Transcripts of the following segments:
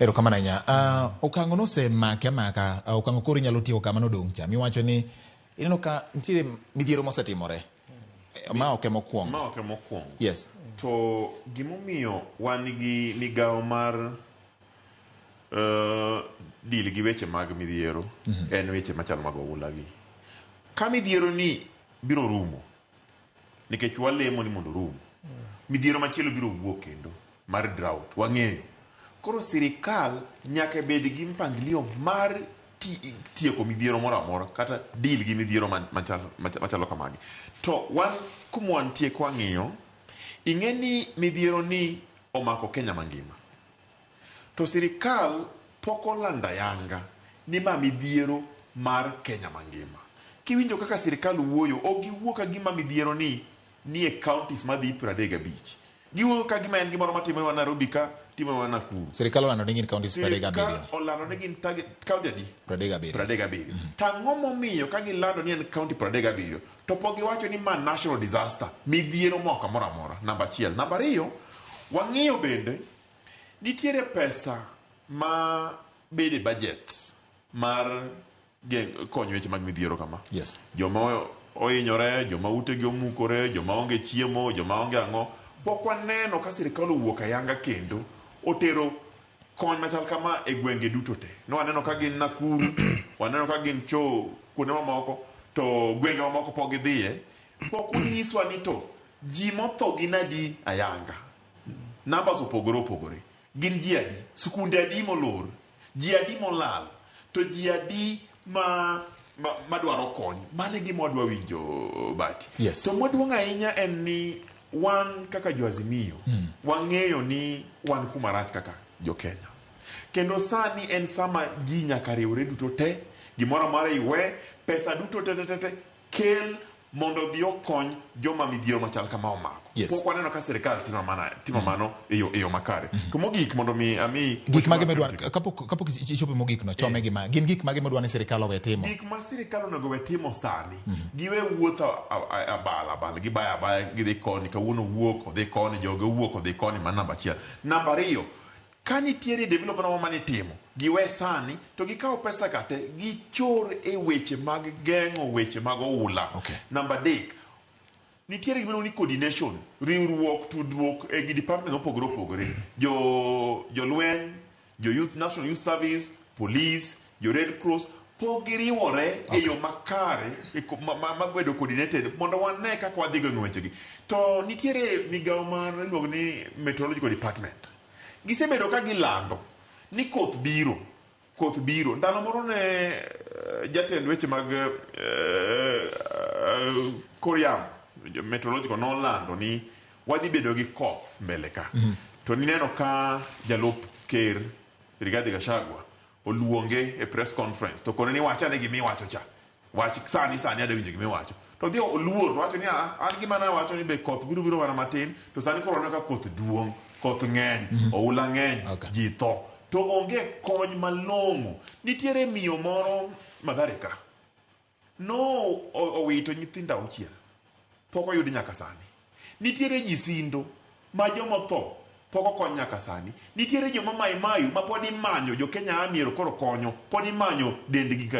Erokamano ahinya. Okang'o nosemake amaka, okang'o koro inyalo tiyo kama nodong' cha. Miwacho ni ineno ka nitiere midhiero mosetimore. Ma ok e mokwongo. Yes. To gimomiyo wan gi migawo mar dil gi weche mag midhiero en weche machalo mag oula gi. Ka midhiero ni biro rumo nikech walemo ni mondo rum. Midhiero machielo biro wuok kendo mar drought. Wang'eyo. Koro sirikal nyaka bed gi mpangilio mar tieko midhiero moro amora kata deal gi midhiero machalo kamagi. To wan kuma wantie kwang'iyo, ing'e ni midhiero ni omako Kenya mangima. To sirikal pok olando ayanga ni ma midhiero mar Kenya mangima. Kiwinjo kaka sirikal wuoyo, ok giwuo ka gima midhiero ni e counties madhi 35. Giwuoyo ka gima en gimoro matimore Nairobi ka timore Nakuru. Sirikal olando ni gin counties 37. Sirikal olando ni gin county adi? 37. Tang'o momiyo ka gilando ni en county 37 to pok giwacho ni ma national disaster, midhiero moko moro amora. Namba achiel. Namba ariyo, wang'iyo bende nitiere pesa ma bede budget mar konyo weche mag midhiero kama. Yes. Joma ohinyore, joma utegi omukore, joma onge chiemo, joma onge ang'o. Pok waneno ka sirikal owuok ayanga kendo otero kony machal kama e gwenge duto te. No waneno ka gin Nakuru, waneno ka gin kuonde mamoko, to gwenge mamoko pok gidhiye. Pok unyiswa ni to ji motho gin adi ayanga. Numbers opogore. Gin ji adi? Sikunde adi molor? Ji adi molal? To ji adi madwaro kony? Mane gima wadwa winjo Bati. Yes. To maduong' ahinya en ni wan kaka jo Azimio, wang'eyo ni wan kuma rach kaka jo Kenya. Kendo sani en sama ji nyaka riwre duto te, gimoro amora iwe, pesa duto te kel mondo dhi okony joma midhiero machal kama omako. Yes. Pok waneno ka sirikal timo mano e yo makare. To mogik mondo ami gik mage medwan kapok ichopo mogik no chome gima gin gik mage medwan sirikal owe timo. Gik ma sirikal onego we timo sani, giwe wuotho abala, gibaya gidhi koni, kawuono wuok odhi koni, joge wuok odhi koni, ma namba achiel. Namba ariyo, ka nitiere development mane timo, giwe sani to gikawo pesa kate gichor e weche mag geng'o weche mag oula. Okay. Namba adek, nitiere gimoro ni coordination, riwruok, tudruok e gi department opogore. Jo lweny, jo National Youth Service, police, jo Red Cross, pok giriwore e yo makare magwedo coordinated mondo wane kaka wadhi geng'o wechegi. To nitiere migawo mar iluongo ni meteorological department. Gisebedo ka gilando ni koth biro. Ndalo moro ne jatend weche mag kor yamo, meteorological nolando ni wadhi bedo gi koth mbele ka. To nineno ka jalup ker Rigathi Gachagua oluonge e press conference to kone ni wachane gimiwacho cha. Wach sani adawinjo gimiwacho. To dhi oluor wacho ni an gima na wacho ni be koth biro mana matin, to sani koro ka koth duong', koth ng'eny, oula ng'eny, ji tho. To onge kony malong'o. Nitiere miyo moro Mathare ka. No owito nyithindo 6. Pok oyudi nyaka sani. Nitiere ji Sindo ma joma tho pok okony nyaka sani. Nitiere joma mayu ma pod imanyo, jo Kenya amiero koro konyo, pod imanyo dendgi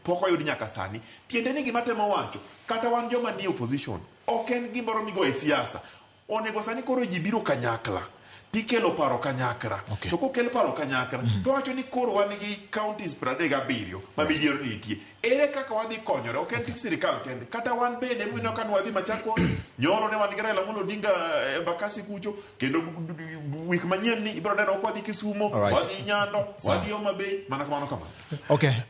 pok oyudi nyaka sani. Tiende ni gima temo wacho, kata wan joma ni opposition, ok en gimoro migo e siasa. Onego sani koro ji biro kanyakla. Tikelo paro kanyakra. Okay. To kokel paro kanyakra, to wacho ni koro wan gi counties 37 ma midhiero nitie. Ere kaka wadhi konyore? Ok en tik sirikal kende. Kata wan bende mwino ka nwadhi Machakos, nyoro ne wan gi Raila Amolo Odinga Embakasi kucho, kendo wik manyien ni ibiro neno kwa dhi Kisumo, wadhi Nyando, wadhi Homa Bay, mana kamano. Okay.